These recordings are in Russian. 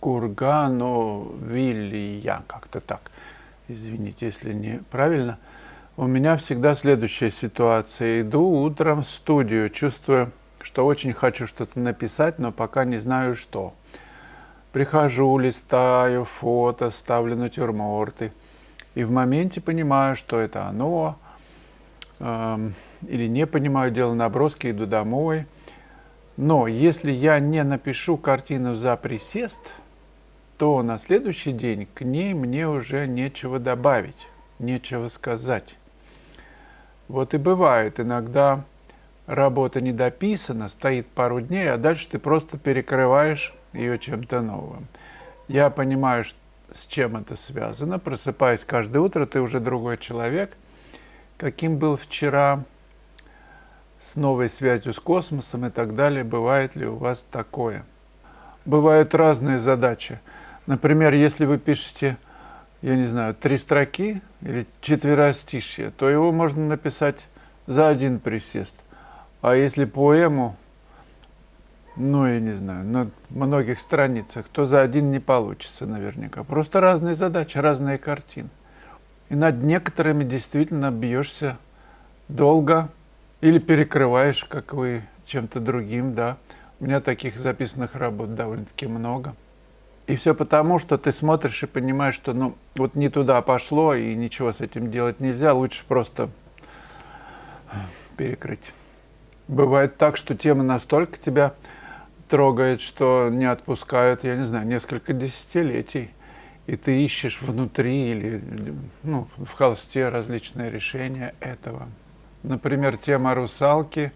Кургановилья, как-то так. Извините, если неправильно. У меня всегда следующая ситуация. Иду утром в студию, чувствую, что очень хочу что-то написать, но пока не знаю что. Прихожу, листаю фото, ставлю натюрморты. И в моменте понимаю, что это оно. Или не понимаю, делаю наброски, иду домой. Но если я не напишу картину за присест, то на следующий день к ней мне уже нечего добавить, нечего сказать. Вот и бывает, иногда работа не дописана, стоит пару дней, а дальше ты просто перекрываешь ее чем-то новым. Я понимаю, с чем это связано. Просыпаясь каждое утро, ты уже другой человек, каким был вчера, с новой связью с космосом и так далее. Бывает ли у вас такое? Бывают разные задачи. Например, если вы пишете, я не знаю, 3 строки или четверостишье, то его можно написать за один присест. А если поэму, я не знаю, на многих страницах, то за один не получится наверняка. Просто разные задачи, разные картины. И над некоторыми действительно бьешься долго или перекрываешь, как вы, чем-то другим, да. У меня таких записанных работ довольно-таки много. И все потому, что ты смотришь и понимаешь, что вот не туда пошло, и ничего с этим делать нельзя, лучше просто перекрыть. Бывает так, что тема настолько тебя трогает, что не отпускают, я не знаю, несколько десятилетий. И ты ищешь внутри или в холсте различные решения этого. Например, тема русалки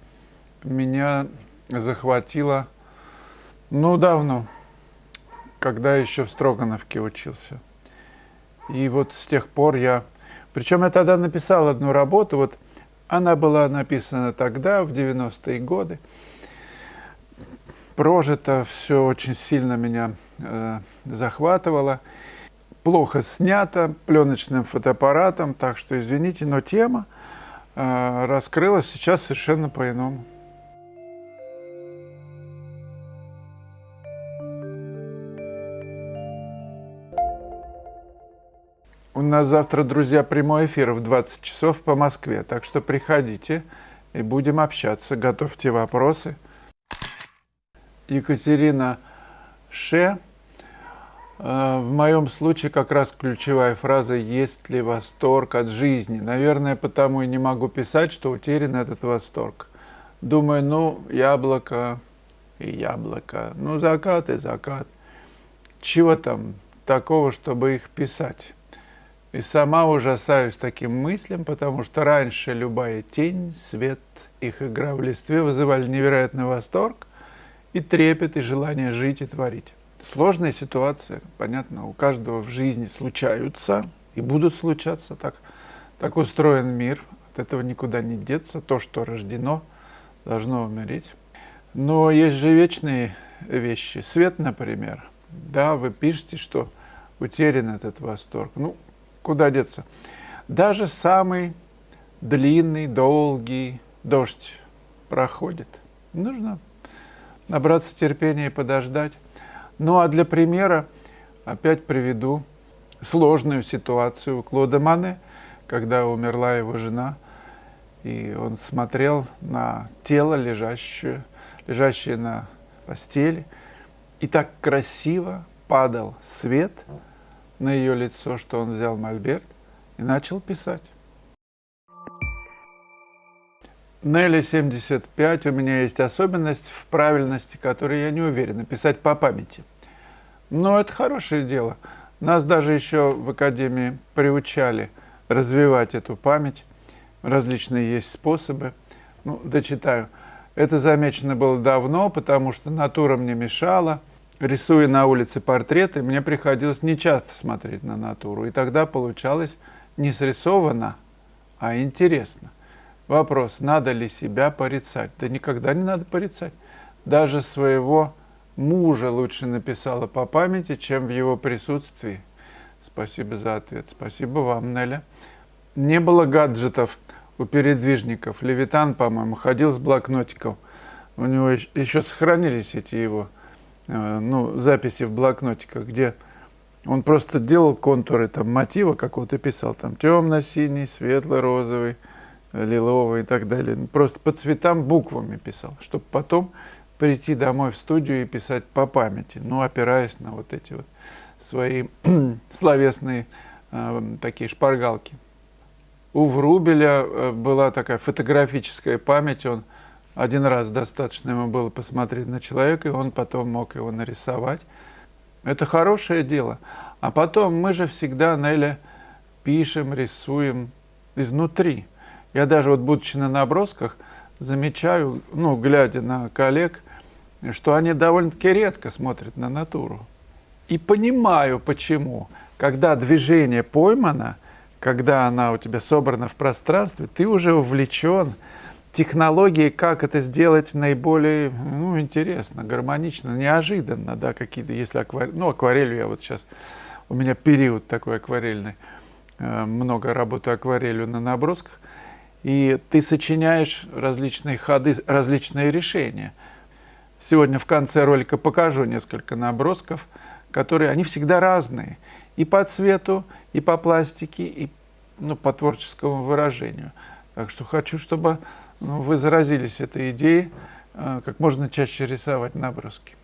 меня захватила давно, когда еще в Строгановке учился. И вот с тех пор Причем я тогда написал одну работу, вот она была написана тогда, в 90-е годы. Прожито, все очень сильно меня захватывало. Плохо снято пленочным фотоаппаратом, так что извините, но тема раскрылась сейчас совершенно по-иному. У нас завтра, друзья, прямой эфир в 20 часов по Москве, так что приходите и будем общаться, готовьте вопросы. Екатерина Ше. В моем случае как раз ключевая фраза «Есть ли восторг от жизни?». Наверное, потому и не могу писать, что утерян этот восторг. Думаю, яблоко и яблоко, закат и закат. Чего там такого, чтобы их писать? И сама ужасаюсь таким мыслям, потому что раньше любая тень, свет, их игра в листве вызывали невероятный восторг и трепет, и желание жить и творить. Сложная ситуация, понятно, у каждого в жизни случаются и будут случаться. Так устроен мир, от этого никуда не деться. То, что рождено, должно умереть. Но есть же вечные вещи. Свет, например. Да, вы пишете, что утерян этот восторг. Куда деться? Даже самый длинный, долгий дождь проходит. Нужно набраться терпения и подождать. А для примера опять приведу сложную ситуацию у Клода Мане, когда умерла его жена, и он смотрел на тело, лежащее на постели, и так красиво падал свет на ее лицо, что он взял мольберт и начал писать. Нелли 75, у меня есть особенность в правильности, которой я не уверен, писать по памяти. Но это хорошее дело. Нас даже еще в академии приучали развивать эту память. Различные есть способы. Дочитаю. Это замечено было давно, потому что натура мне мешала. Рисуя на улице портреты, мне приходилось нечасто смотреть на натуру. И тогда получалось не срисовано, а интересно. Вопрос, надо ли себя порицать? Да никогда не надо порицать. Даже своего мужа лучше написала по памяти, чем в его присутствии. Спасибо за ответ. Спасибо вам, Неля. Не было гаджетов у передвижников. Левитан, по-моему, ходил с блокнотиком. У него еще сохранились эти его ну, записи в блокнотиках, где он просто делал контуры там, мотива какого-то, писал там темно-синий, светло-розовый, лиловый и так далее. Просто по цветам буквами писал, чтобы потом прийти домой в студию и писать по памяти, ну, опираясь на вот эти вот свои словесные такие шпаргалки. У Врубеля была такая фотографическая память, он один раз достаточно ему было посмотреть на человека, и он потом мог его нарисовать. Это хорошее дело. А потом мы же всегда, Неля, пишем, рисуем изнутри. Я даже вот, будучи на набросках, замечаю, ну, глядя на коллег, что они довольно-таки редко смотрят на натуру. И понимаю, почему. Когда движение поймано, когда она у тебя собрана в пространстве, ты уже увлечен технологией, как это сделать наиболее, ну, интересно, гармонично, неожиданно, да, какие-то, если акварелью я вот сейчас, у меня период такой акварельный, много работаю акварелью на набросках, и ты сочиняешь различные ходы, различные решения. Сегодня в конце ролика покажу несколько набросков, которые, они всегда разные, и по цвету, и по пластике, и, ну, по творческому выражению. Так что хочу, чтобы, ну, вы заразились этой идеей, как можно чаще рисовать наброски.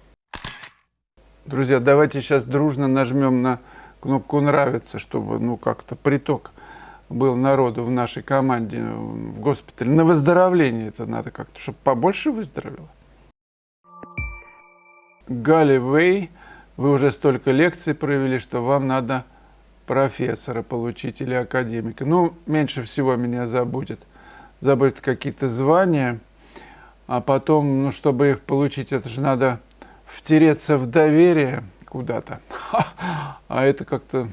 Друзья, давайте сейчас дружно нажмем на кнопку «Нравится», чтобы, ну, как-то приток был народу в нашей команде в госпитале. На выздоровление это надо как-то, чтобы побольше выздоровело. Галя Вэй, вы уже столько лекций провели, что вам надо профессора получить или академика. Ну, меньше всего меня забудет какие-то звания, а потом, ну, чтобы их получить, это же надо втереться в доверие куда-то. А это как-то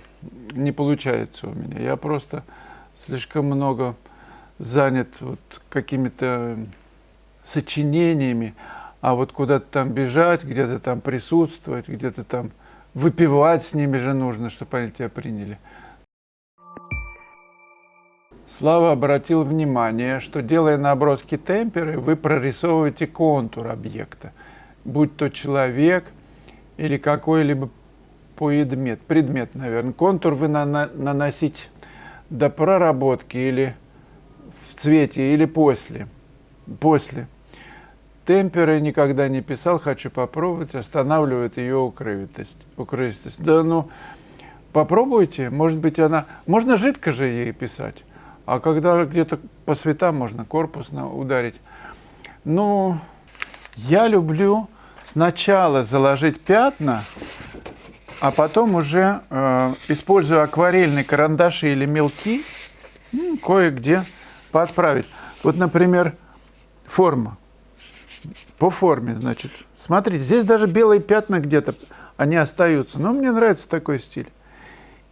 не получается у меня. Я просто слишком много занят вот какими-то сочинениями, а вот куда-то там бежать, где-то там присутствовать, где-то там выпивать с ними же нужно, чтобы они тебя приняли. Слава обратил внимание, что, делая наброски темперы, вы прорисовываете контур объекта, будь то человек или какой-либо предмет, наверное. Контур вы наносить до проработки или в цвете, или после. Темперы никогда не писал, хочу попробовать, останавливает ее укрывистость. Да, ну, попробуйте, может быть, она... Можно жидко же ей писать, а когда где-то по цветам можно корпусно ударить. Ну, я люблю сначала заложить пятна, а потом уже, используя акварельные карандаши или мелки, кое-где подправить. Вот, например, форма. По форме, значит. Смотрите, здесь даже белые пятна где-то, они остаются. Но мне нравится такой стиль.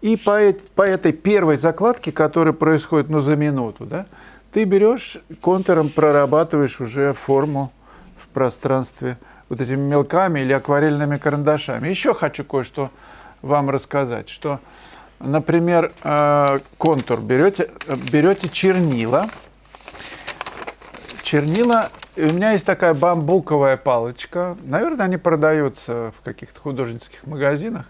И по этой первой закладке, которая происходит, ну, за минуту, да, ты берешь, контуром прорабатываешь уже форму в пространстве вот этими мелками или акварельными карандашами. Еще хочу кое-что вам рассказать, что, например, контур берете чернила. У меня есть такая бамбуковая палочка. Наверное, они продаются в каких-то художественских магазинах.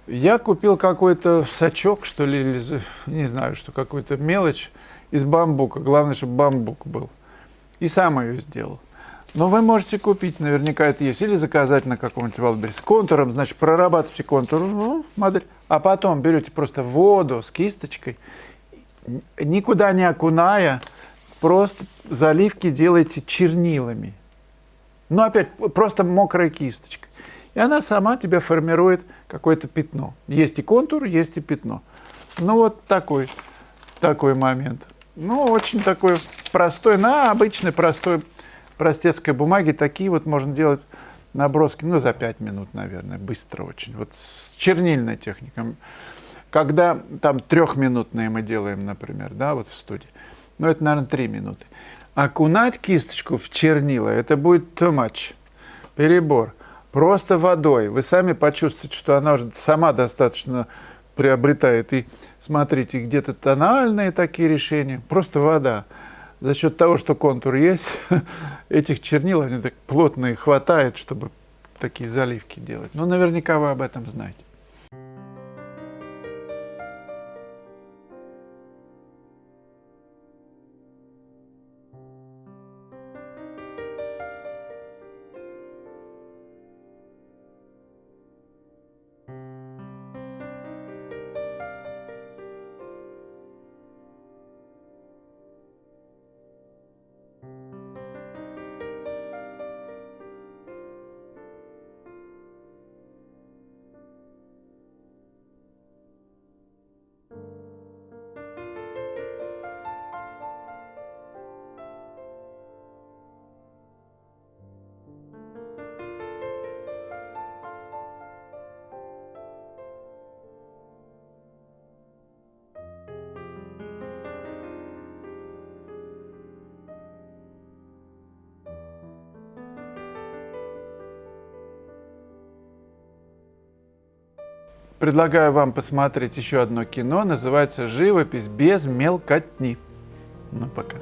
Я купил какой-то сачок, что ли, или, не знаю, что, какую-то мелочь из бамбука. Главное, чтобы бамбук был. И сам ее сделал. Но вы можете купить, наверняка это есть, или заказать на каком-нибудь Wildberries. С контуром, значит, прорабатываете контур, ну, модель. А потом берете просто воду с кисточкой, никуда не окуная, просто заливки делаете чернилами. Ну, опять, просто мокрой кисточкой. И она сама тебе формирует какое-то пятно. Есть и контур, есть и пятно. Ну, вот такой момент. Ну, очень такой простой, на обычной простецкой бумаге. Такие вот можно делать наброски, ну, за 5 минут, наверное, быстро очень. Вот с чернильной техникой. Когда там 3-минутные мы делаем, например, да, вот в студии. Ну, это, наверное, 3 минуты. Окунать кисточку в чернила, это будет too much, перебор. Просто водой. Вы сами почувствуете, что она уже сама достаточно приобретает. И смотрите, где-то тональные такие решения. Просто вода. За счет того, что контур есть, этих чернил, они так плотные хватает, чтобы такие заливки делать. Ну, наверняка вы об этом знаете. Предлагаю вам посмотреть еще одно кино, называется «Живопись без мелкотни». Ну, пока.